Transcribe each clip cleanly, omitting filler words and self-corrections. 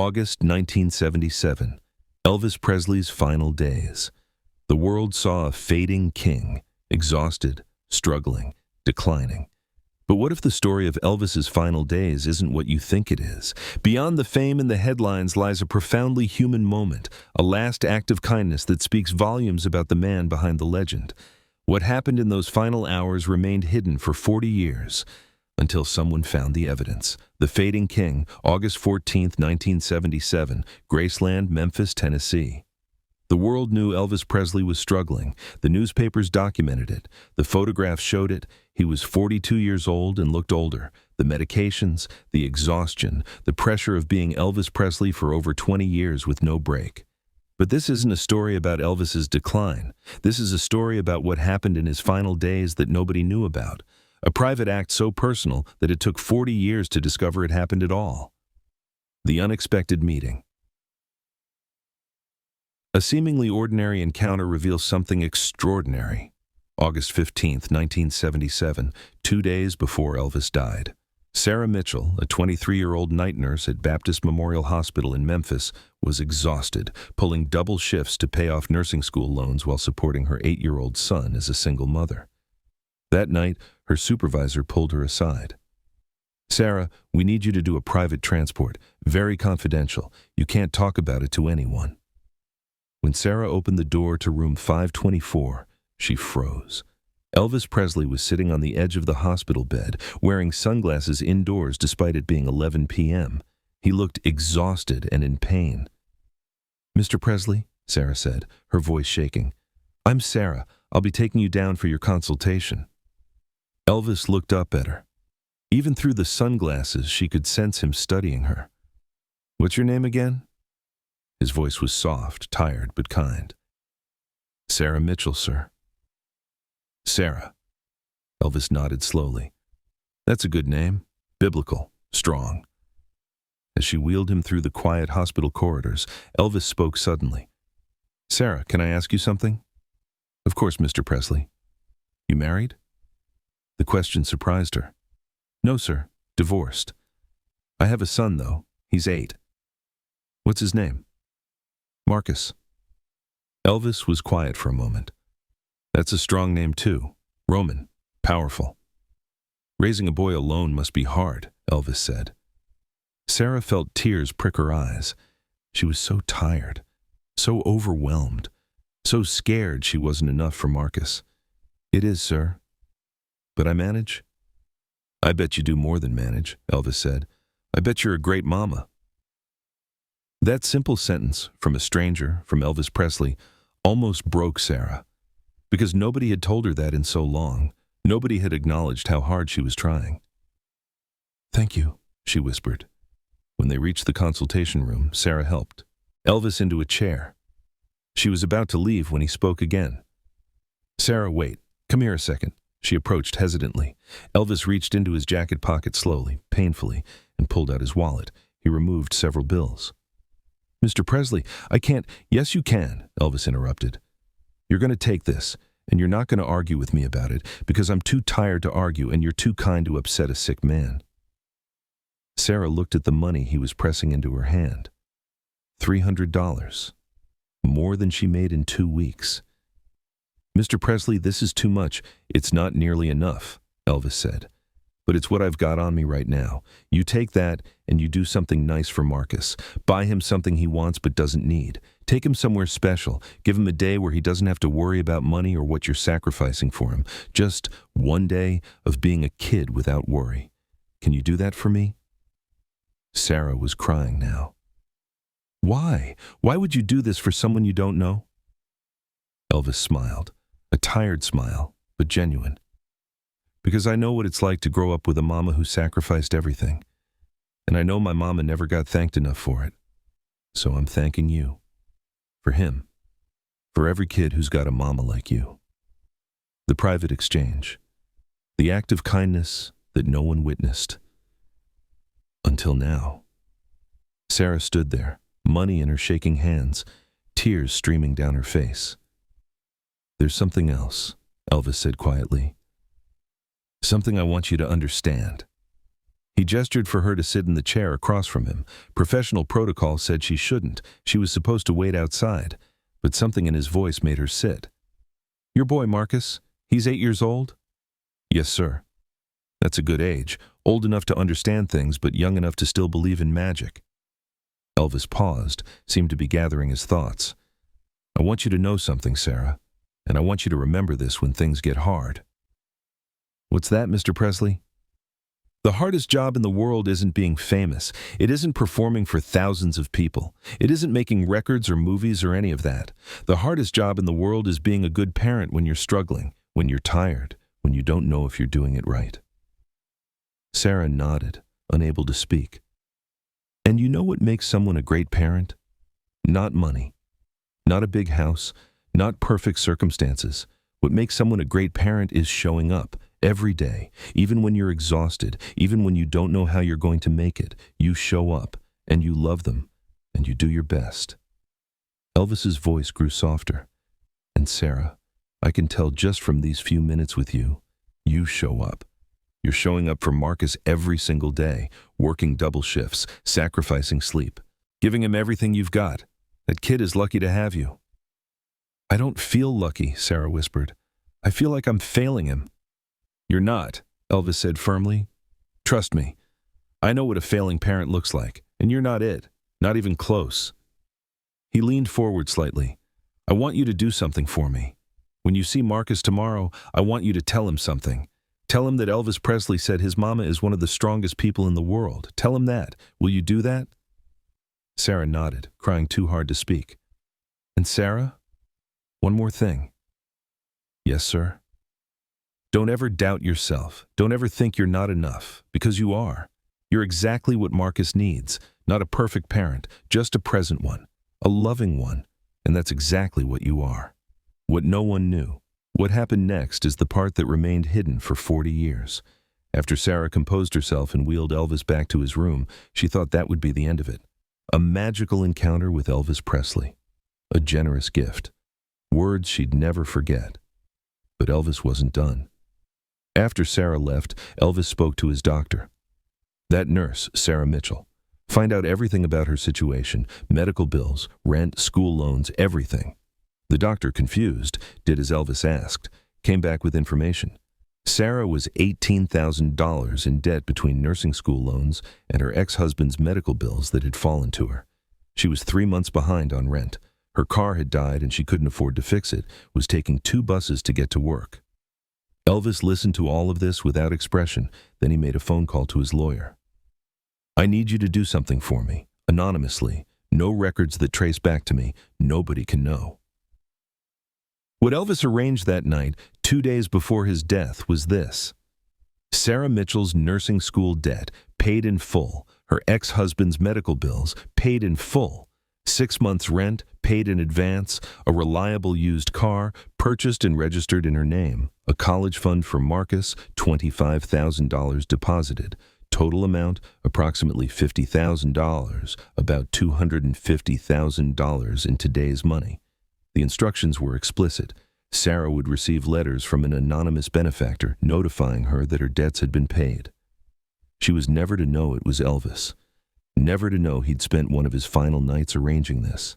August 1977, Elvis Presley's final days. The world saw a fading king, exhausted, struggling, declining. But what if the story of Elvis's final days isn't what you think it is? Beyond the fame and the headlines lies a profoundly human moment, a last act of kindness that speaks volumes about the man behind the legend. What happened in those final hours remained hidden for 40 years, until someone found the evidence. The Fading King, August 14, 1977, Graceland, Memphis, Tennessee. The world knew Elvis Presley was struggling. The newspapers documented it. The photographs showed it. He was 42 years old and looked older. The medications, the exhaustion, the pressure of being Elvis Presley for over 20 years with no break. But this isn't a story about Elvis's decline. This is a story about what happened in his final days that nobody knew about. A private act so personal that it took 40 years to discover it happened at all. The unexpected meeting. A seemingly ordinary encounter reveals something extraordinary. August 15, 1977, 2 days before Elvis died. Sarah Mitchell, a 23-year-old night nurse at Baptist Memorial Hospital in Memphis, was exhausted, pulling double shifts to pay off nursing school loans while supporting her 8-year-old son as a single mother. That night, her supervisor pulled her aside. "Sarah, we need you to do a private transport, very confidential. You can't talk about it to anyone." When Sarah opened the door to room 524, she froze. Elvis Presley was sitting on the edge of the hospital bed, wearing sunglasses indoors despite it being 11 p.m. He looked exhausted and in pain. "Mr. Presley," Sarah said, her voice shaking. "I'm Sarah. I'll be taking you down for your consultation." Elvis looked up at her. Even through the sunglasses, she could sense him studying her. "What's your name again?" His voice was soft, tired, but kind. "Sarah Mitchell, sir." "Sarah." Elvis nodded slowly. "That's a good name. Biblical. Strong." As she wheeled him through the quiet hospital corridors, Elvis spoke suddenly. "Sarah, can I ask you something?" "Of course, Mr. Presley." "You married?" The question surprised her. "No, sir. Divorced. I have a son, though. He's 8. "What's his name?" "Marcus." Elvis was quiet for a moment. "That's a strong name, too. Roman. Powerful." "Raising a boy alone must be hard," Elvis said. Sarah felt tears prick her eyes. She was so tired, so overwhelmed, so scared she wasn't enough for Marcus. "It is, sir. But I manage." "I bet you do more than manage," Elvis said. "I bet you're a great mama." That simple sentence, from a stranger, from Elvis Presley, almost broke Sarah. Because nobody had told her that in so long. Nobody had acknowledged how hard she was trying. "Thank you," she whispered. When they reached the consultation room, Sarah helped Elvis into a chair. She was about to leave when he spoke again. "Sarah, wait. Come here a second." She approached hesitantly. Elvis reached into his jacket pocket slowly, painfully, and pulled out his wallet. He removed several bills. "Mr. Presley, I can't—" "Yes, you can," Elvis interrupted. "You're going to take this, and you're not going to argue with me about it, because I'm too tired to argue and you're too kind to upset a sick man." Sarah looked at the money he was pressing into her hand. $300. More than she made in 2 weeks. "Mr. Presley, this is too much. It's not nearly enough," Elvis said. "But it's what I've got on me right now. You take that and you do something nice for Marcus. Buy him something he wants but doesn't need. Take him somewhere special. Give him a day where he doesn't have to worry about money or what you're sacrificing for him. Just one day of being a kid without worry. Can you do that for me?" Sarah was crying now. "Why? Why would you do this for someone you don't know?" Elvis smiled, a tired smile, but genuine. "Because I know what it's like to grow up with a mama who sacrificed everything. And I know my mama never got thanked enough for it. So I'm thanking you. For him. For every kid who's got a mama like you." The private exchange. The act of kindness that no one witnessed. Until now. Sarah stood there, money in her shaking hands, tears streaming down her face. "There's something else," Elvis said quietly. "Something I want you to understand." He gestured for her to sit in the chair across from him. Professional protocol said she shouldn't. She was supposed to wait outside, but something in his voice made her sit. "Your boy, Marcus? He's 8 years old?" "Yes, sir." "That's a good age. Old enough to understand things, but young enough to still believe in magic." Elvis paused, seemed to be gathering his thoughts. "I want you to know something, Sarah, and I want you to remember this when things get hard." "What's that, Mr. Presley?" "The hardest job in the world isn't being famous. It isn't performing for thousands of people. It isn't making records or movies or any of that. The hardest job in the world is being a good parent when you're struggling, when you're tired, when you don't know if you're doing it right." Sarah nodded, unable to speak. "And you know what makes someone a great parent? Not money. Not a big house. Not perfect circumstances. What makes someone a great parent is showing up every day, even when you're exhausted, even when you don't know how you're going to make it. You show up, and you love them, and you do your best." Elvis's voice grew softer. "And Sarah, I can tell just from these few minutes with you, you show up. You're showing up for Marcus every single day, working double shifts, sacrificing sleep, giving him everything you've got. That kid is lucky to have you." "I don't feel lucky," Sarah whispered. "I feel like I'm failing him." "You're not," Elvis said firmly. "Trust me. I know what a failing parent looks like, and you're not it. Not even close." He leaned forward slightly. "I want you to do something for me. When you see Marcus tomorrow, I want you to tell him something. Tell him that Elvis Presley said his mama is one of the strongest people in the world. Tell him that. Will you do that?" Sarah nodded, crying too hard to speak. "And Sarah, one more thing." "Yes, sir." "Don't ever doubt yourself. Don't ever think you're not enough, because you are. You're exactly what Marcus needs. Not a perfect parent, just a present one, a loving one, and that's exactly what you are." What no one knew. What happened next is the part that remained hidden for 40 years. After Sarah composed herself and wheeled Elvis back to his room, she thought that would be the end of it. A magical encounter with Elvis Presley. A generous gift. Words she'd never forget. But Elvis wasn't done. After Sarah left, Elvis spoke to his doctor. That nurse, Sarah Mitchell. Find out everything about her situation, medical bills, rent, school loans, everything. The doctor, confused, did as Elvis asked, came back with information. Sarah was $18,000 in debt between nursing school loans and her ex-husband's medical bills that had fallen to her. She was 3 months behind on rent. Her car had died and she couldn't afford to fix it, was taking 2 buses to get to work. Elvis listened to all of this without expression, then he made a phone call to his lawyer. "I need you to do something for me, anonymously. No records that trace back to me. Nobody can know." What Elvis arranged that night, 2 days before his death, was this. Sarah Mitchell's nursing school debt, paid in full. Her ex-husband's medical bills, paid in full. 6 months' rent, paid in advance. A reliable used car, purchased and registered in her name. A college fund for Marcus, $25,000 deposited. Total amount, approximately $50,000, about $250,000 in today's money. The instructions were explicit. Sarah would receive letters from an anonymous benefactor notifying her that her debts had been paid. She was never to know it was Elvis. Never to know he'd spent one of his final nights arranging this.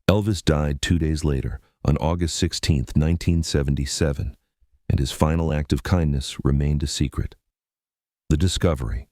Elvis died 2 days later, on August 16, 1977, and his final act of kindness remained a secret. The discovery.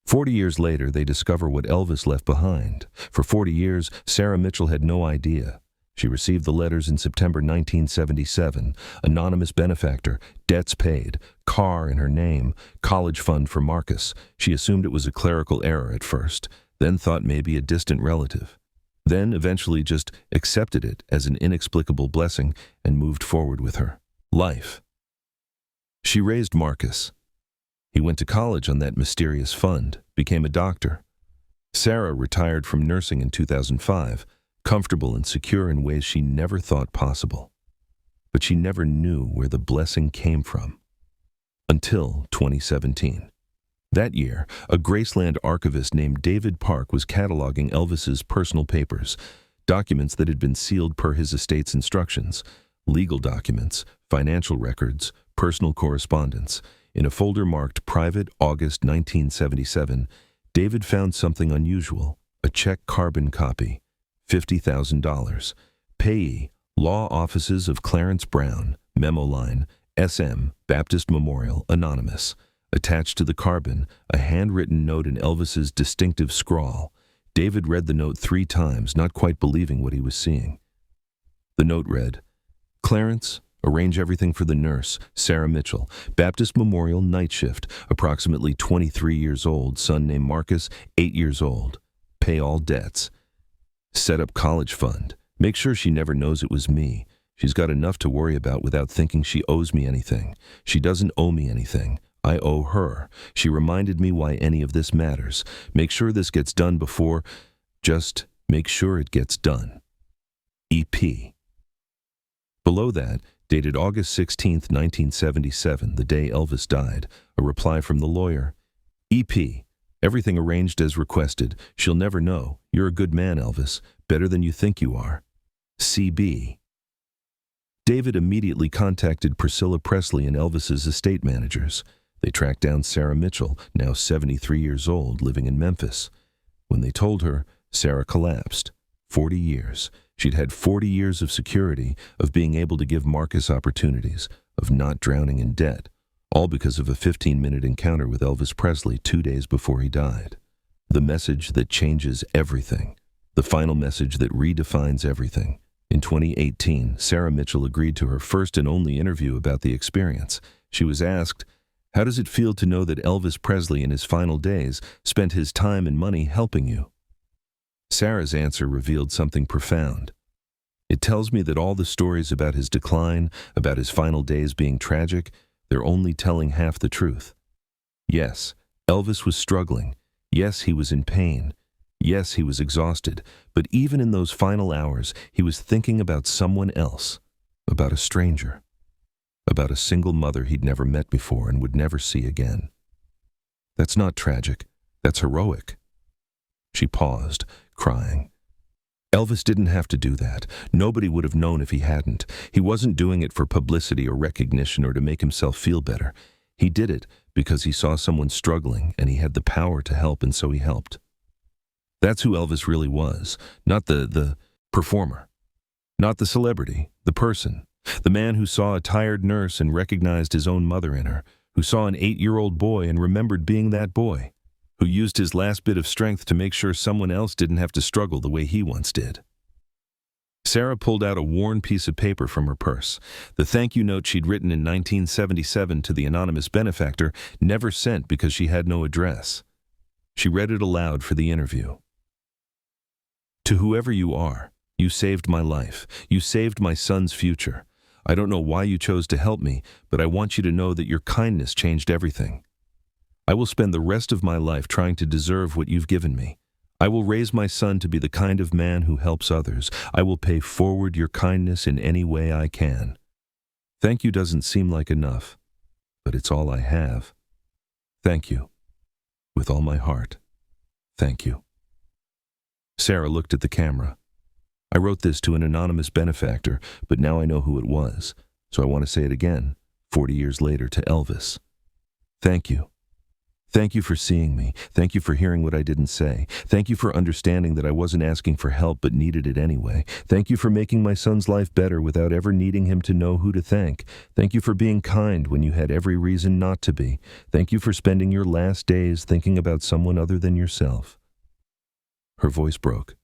40 years later, they discover what Elvis left behind. For 40 years, Sarah Mitchell had no idea. She received the letters in September 1977. Anonymous benefactor, debts paid, car in her name, college fund for Marcus. She assumed it was a clerical error at first, then thought maybe a distant relative. Then eventually just accepted it as an inexplicable blessing and moved forward with her life. She raised Marcus. He went to college on that mysterious fund, became a doctor. Sarah retired from nursing in 2005. Comfortable and secure in ways she never thought possible. But she never knew where the blessing came from. Until 2017. That year, a Graceland archivist named David Park was cataloging Elvis's personal papers, documents that had been sealed per his estate's instructions, legal documents, financial records, personal correspondence. In a folder marked Private, August 1977, David found something unusual, a check carbon copy, $50,000. Payee, Law Offices of Clarence Brown, memo line, SM, Baptist Memorial, Anonymous. Attached to the carbon, a handwritten note in Elvis's distinctive scrawl. David read the note 3 times, not quite believing what he was seeing. The note read, Clarence, arrange everything for the nurse, Sarah Mitchell, Baptist Memorial night shift, approximately 23 years old, son named Marcus, 8 years old. Pay all debts. Set up college fund. Make sure she never knows it was me. She's got enough to worry about without thinking she owes me anything. She doesn't owe me anything. I owe her. She reminded me why any of this matters. Make sure this gets done before... Just make sure it gets done. EP. Below that, dated August 16, 1977, the day Elvis died, a reply from the lawyer. EP. Everything arranged as requested. She'll never know. You're a good man, Elvis. Better than you think you are. CB. David immediately contacted Priscilla Presley and Elvis's estate managers. They tracked down Sarah Mitchell, now 73 years old, living in Memphis. When they told her, Sarah collapsed. 40 years. She'd had 40 years of security, of being able to give Marcus opportunities, of not drowning in debt, all because of a 15-minute encounter with Elvis Presley 2 days before he died. The message that changes everything. The final message that redefines everything. In 2018, Sarah Mitchell agreed to her first and only interview about the experience. She was asked, how does it feel to know that Elvis Presley in his final days spent his time and money helping you? Sarah's answer revealed something profound. It tells me that all the stories about his decline, about his final days being tragic, they're only telling half the truth. Yes, Elvis was struggling. Yes, he was in pain. Yes, he was exhausted. But even in those final hours, he was thinking about someone else, about a stranger. About a single mother he'd never met before and would never see again. That's not tragic. That's heroic. She paused, crying. Elvis didn't have to do that. Nobody would have known if he hadn't. He wasn't doing it for publicity or recognition or to make himself feel better. He did it because he saw someone struggling and he had the power to help, and so he helped. That's who Elvis really was, not the performer, not the celebrity, the person. The man who saw a tired nurse and recognized his own mother in her, who saw an 8-year-old boy and remembered being that boy, who used his last bit of strength to make sure someone else didn't have to struggle the way he once did. Sarah pulled out a worn piece of paper from her purse, the thank you note she'd written in 1977 to the anonymous benefactor, never sent because she had no address. She read it aloud for the interview. To whoever you are, you saved my life. You saved my son's future. I don't know why you chose to help me, but I want you to know that your kindness changed everything. I will spend the rest of my life trying to deserve what you've given me. I will raise my son to be the kind of man who helps others. I will pay forward your kindness in any way I can. Thank you doesn't seem like enough, but it's all I have. Thank you. With all my heart, thank you. Sarah looked at the camera. I wrote this to an anonymous benefactor, but now I know who it was, so I want to say it again, 40 years later, to Elvis. Thank you. Thank you for seeing me. Thank you for hearing what I didn't say. Thank you for understanding that I wasn't asking for help but needed it anyway. Thank you for making my son's life better without ever needing him to know who to thank. Thank you for being kind when you had every reason not to be. Thank you for spending your last days thinking about someone other than yourself. Her voice broke.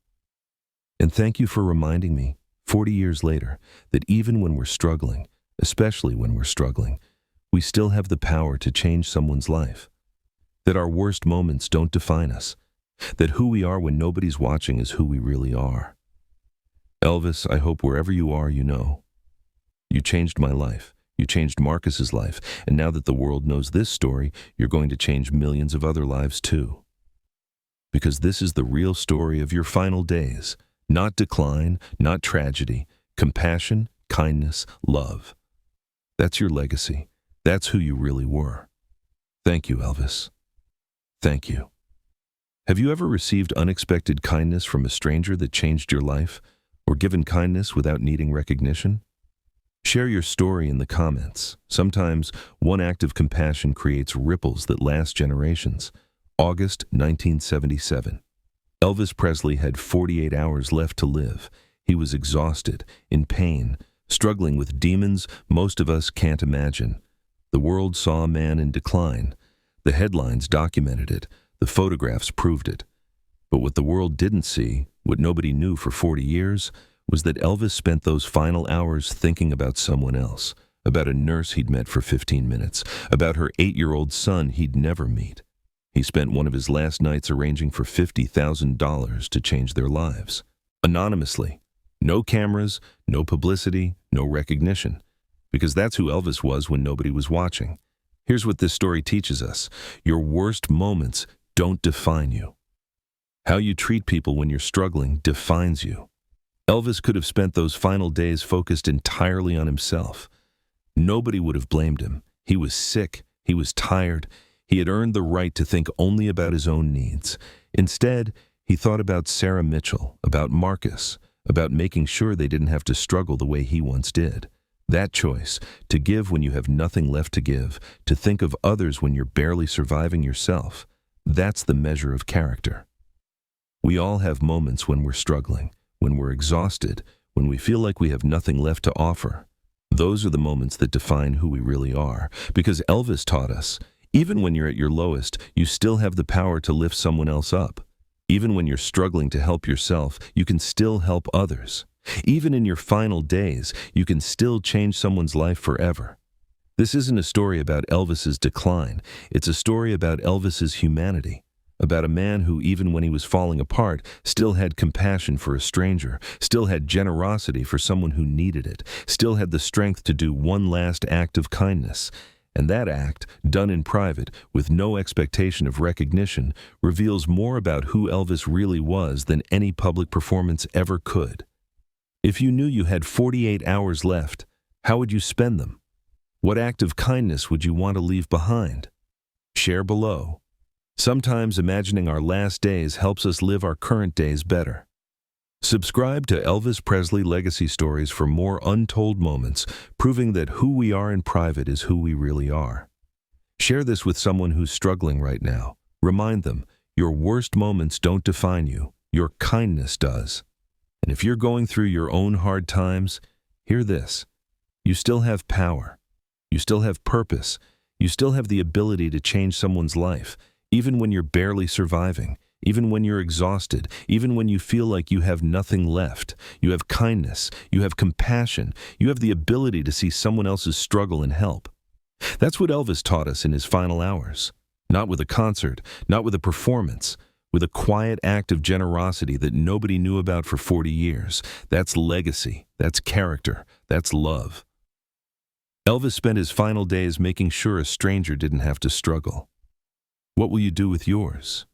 And thank you for reminding me, 40 years later, that even when we're struggling, especially when we're struggling, we still have the power to change someone's life. That our worst moments don't define us. That who we are when nobody's watching is who we really are. Elvis, I hope wherever you are, you know. You changed my life. You changed Marcus's life. And now that the world knows this story, you're going to change millions of other lives too. Because this is the real story of your final days. Not decline, not tragedy. Compassion, kindness, love. That's your legacy. That's who you really were. Thank you, Elvis. Thank you. Have you ever received unexpected kindness from a stranger that changed your life, or given kindness without needing recognition? Share your story in the comments. Sometimes one act of compassion creates ripples that last generations. August 1977. Elvis Presley had 48 hours left to live. He was exhausted, in pain, struggling with demons most of us can't imagine. The world saw a man in decline. The headlines documented it. The photographs proved it. But what the world didn't see, what nobody knew for 40 years, was that Elvis spent those final hours thinking about someone else, about a nurse he'd met for 15 minutes, about her 8-year-old son he'd never meet. He spent one of his last nights arranging for $50,000 to change their lives. Anonymously. No cameras, no publicity, no recognition. Because that's who Elvis was when nobody was watching. Here's what this story teaches us. Your worst moments don't define you. How you treat people when you're struggling defines you. Elvis could have spent those final days focused entirely on himself. Nobody would have blamed him. He was sick. He was tired. He had earned the right to think only about his own needs. Instead, he thought about Sarah Mitchell, about Marcus, about making sure they didn't have to struggle the way he once did. That choice, to give when you have nothing left to give, to think of others when you're barely surviving yourself, that's the measure of character. We all have moments when we're struggling, when we're exhausted, when we feel like we have nothing left to offer. Those are the moments that define who we really are, because Elvis taught us, even when you're at your lowest, you still have the power to lift someone else up. Even when you're struggling to help yourself, you can still help others. Even in your final days, you can still change someone's life forever. This isn't a story about Elvis's decline. It's a story about Elvis's humanity, about a man who, even when he was falling apart, still had compassion for a stranger, still had generosity for someone who needed it, still had the strength to do one last act of kindness. And that act, done in private, with no expectation of recognition, reveals more about who Elvis really was than any public performance ever could. If you knew you had 48 hours left, how would you spend them? What act of kindness would you want to leave behind? Share below. Sometimes imagining our last days helps us live our current days better. Subscribe to Elvis Presley Legacy Stories for more untold moments, proving that who we are in private is who we really are. Share this with someone who's struggling right now. Remind them, your worst moments don't define you, your kindness does. And if you're going through your own hard times, hear this. You still have power. You still have purpose. You still have the ability to change someone's life, even when you're barely surviving. Even when you're exhausted, even when you feel like you have nothing left, you have kindness, you have compassion, you have the ability to see someone else's struggle and help. That's what Elvis taught us in his final hours. Not with a concert, not with a performance, with a quiet act of generosity that nobody knew about for 40 years. That's legacy, that's character, that's love. Elvis spent his final days making sure a stranger didn't have to struggle. What will you do with yours?